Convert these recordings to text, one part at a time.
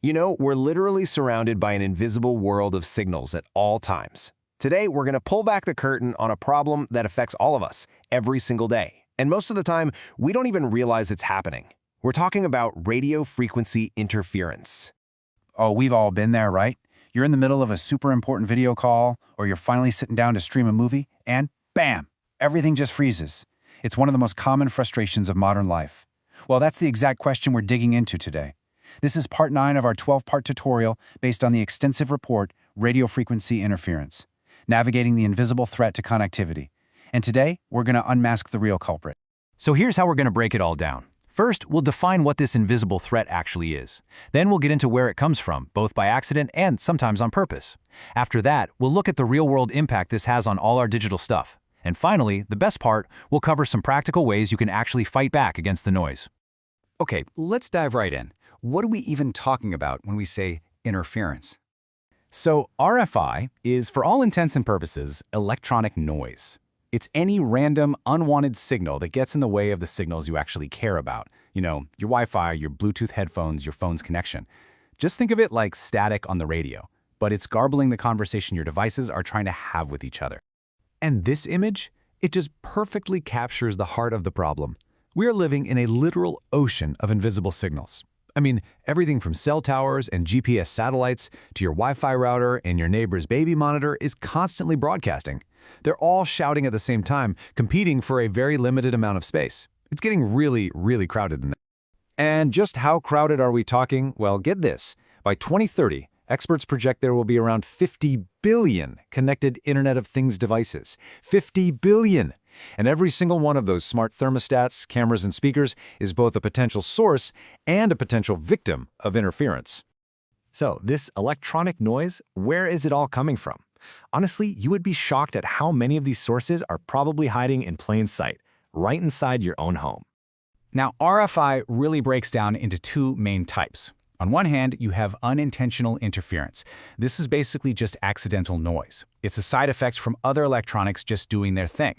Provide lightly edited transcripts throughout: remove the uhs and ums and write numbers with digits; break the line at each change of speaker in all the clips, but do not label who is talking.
You know, we're literally surrounded by an invisible world of signals at all times. Today, we're going to pull back the curtain on a problem that affects all of us every single day. And most of the time, we don't even realize it's happening. We're talking about radio frequency interference.
Oh, we've all been there, right? You're in the middle of a super important video call, or you're finally sitting down to stream a movie, and bam, everything just freezes. It's one of the most common frustrations of modern life. Well, that's the exact question we're digging into today. This is part 9 of our 12-part tutorial based on the extensive report, Radio Frequency Interference, Navigating the Invisible Threat to Connectivity. And today, we're going to unmask the real culprit.
So here's how we're going to break it all down. First, we'll define what this invisible threat actually is. Then we'll get into where it comes from, both by accident and sometimes on purpose. After that, we'll look at the real-world impact this has on all our digital stuff. And finally, the best part, we'll cover some practical ways you can actually fight back against the noise.
Okay, let's dive right in. What are we even talking about when we say interference?
So RFI is, for all intents and purposes, electronic noise. It's any random, unwanted signal that gets in the way of the signals you actually care about. You know, your Wi-Fi, your Bluetooth headphones, your phone's connection. Just think of it like static on the radio, but it's garbling the conversation your devices are trying to have with each other.
And this image, it just perfectly captures the heart of the problem. We are living in a literal ocean of invisible signals. I mean, everything from cell towers and GPS satellites to your Wi-Fi router and your neighbor's baby monitor is constantly broadcasting. They're all shouting at the same time, competing for a very limited amount of space. It's getting really, really crowded in there. And just how crowded are we talking? Well, get this. By 2030, experts project there will be around 50 billion connected Internet of Things devices. 50 billion! And every single one of those smart thermostats, cameras, and speakers is both a potential source and a potential victim of interference.
So, this electronic noise, where is it all coming from? Honestly, you would be shocked at how many of these sources are probably hiding in plain sight, right inside your own home.
Now, RFI really breaks down into two main types. On one hand, you have unintentional interference. This is basically just accidental noise. It's a side effect from other electronics just doing their thing.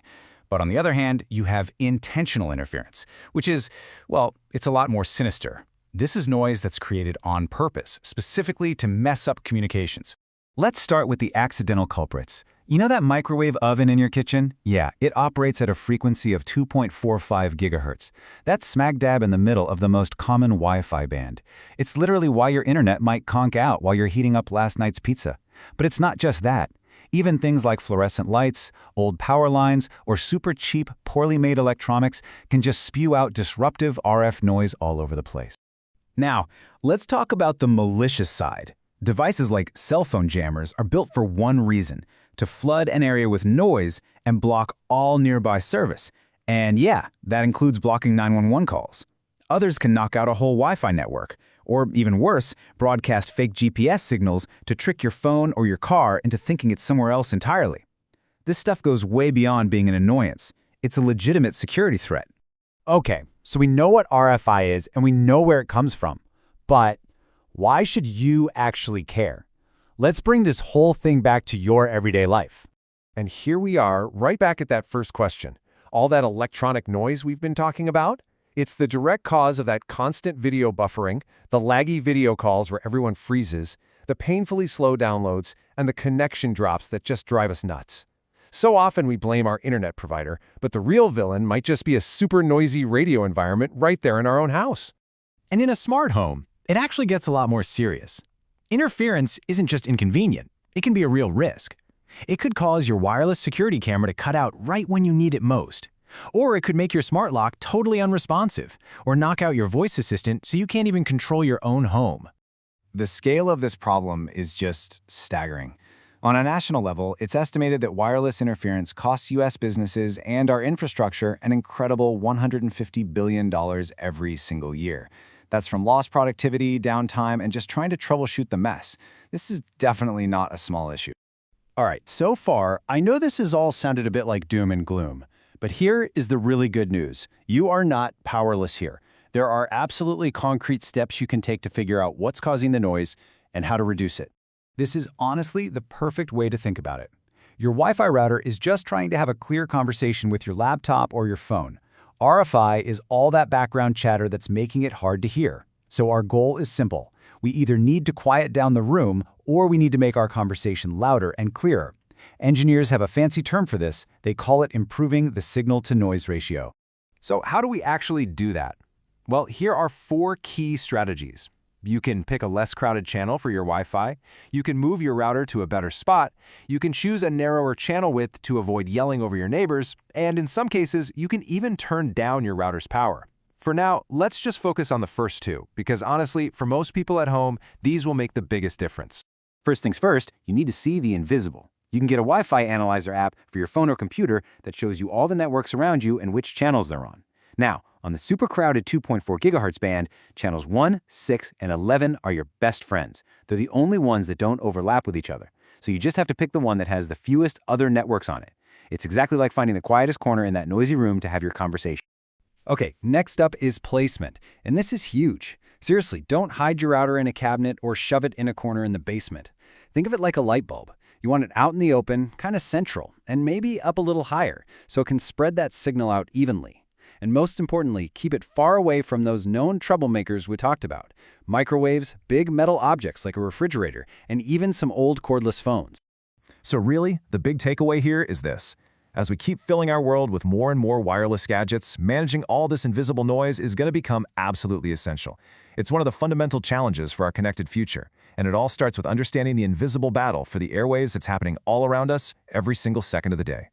But on the other hand, you have intentional interference, which is, well, it's a lot more sinister. This is noise that's created on purpose, specifically to mess up communications. Let's start with the accidental culprits. You know that microwave oven in your kitchen? Yeah, it operates at a frequency of 2.45 gigahertz. That's smack dab in the middle of the most common Wi-Fi band. It's literally why your internet might conk out while you're heating up last night's pizza. But it's not just that. Even things like fluorescent lights, old power lines, or super cheap, poorly made electronics can just spew out disruptive RF noise all over the place. Now, let's talk about the malicious side. Devices like cell phone jammers are built for one reason: to flood an area with noise and block all nearby service. And yeah, that includes blocking 911 calls. Others can knock out a whole Wi-Fi network, or even worse, broadcast fake GPS signals to trick your phone or your car into thinking it's somewhere else entirely. This stuff goes way beyond being an annoyance. It's a legitimate security threat.
Okay, so we know what RFI is and we know where it comes from. But why should you actually care? Let's bring this whole thing back to your everyday life.
And here we are, right back at that first question. All that electronic noise we've been talking about? It's the direct cause of that constant video buffering, the laggy video calls where everyone freezes, the painfully slow downloads, and the connection drops that just drive us nuts. So often we blame our internet provider, but the real villain might just be a super noisy radio environment right there in our own house.
And in a smart home, it actually gets a lot more serious. Interference isn't just inconvenient, it can be a real risk. It could cause your wireless security camera to cut out right when you need it most. Or it could make your smart lock totally unresponsive, or knock out your voice assistant so you can't even control your own home.
The scale of this problem is just staggering. On a national level, it's estimated that wireless interference costs U.S. businesses and our infrastructure an incredible $150 billion every single year. That's from lost productivity, downtime, and just trying to troubleshoot the mess. This is definitely not a small issue.
All right, so far, I know this has all sounded a bit like doom and gloom. But here is the really good news. You are not powerless here. There are absolutely concrete steps you can take to figure out what's causing the noise and how to reduce it.
This is honestly the perfect way to think about it. Your Wi-Fi router is just trying to have a clear conversation with your laptop or your phone. RFI is all that background chatter that's making it hard to hear. So our goal is simple.
We either need to quiet down the room or we need to make our conversation louder and clearer. Engineers have a fancy term for this. They call it improving the signal-to-noise ratio.
So how do we actually do that? Well, here are 4 key strategies. You can pick a less crowded channel for your Wi-Fi. You can move your router to a better spot. You can choose a narrower channel width to avoid yelling over your neighbors. And in some cases, you can even turn down your router's power. For now, let's just focus on the first 2, because honestly, for most people at home, these will make the biggest difference.
First things first, you need to see the invisible. You can get a Wi-Fi analyzer app for your phone or computer that shows you all the networks around you and which channels they're on. Now, on the super crowded 2.4 GHz band, channels 1, 6, and 11 are your best friends. They're the only ones that don't overlap with each other. So you just have to pick the one that has the fewest other networks on it. It's exactly like finding the quietest corner in that noisy room to have your conversation.
Okay, next up is placement, and this is huge. Seriously, don't hide your router in a cabinet or shove it in a corner in the basement. Think of it like a light bulb. You want it out in the open, kind of central, and maybe up a little higher, so it can spread that signal out evenly. And most importantly, keep it far away from those known troublemakers we talked about: microwaves, big metal objects like a refrigerator, and even some old cordless phones.
So really, the big takeaway here is this. As we keep filling our world with more and more wireless gadgets, managing all this invisible noise is going to become absolutely essential. It's one of the fundamental challenges for our connected future, and it all starts with understanding the invisible battle for the airwaves that's happening all around us every single second of the day.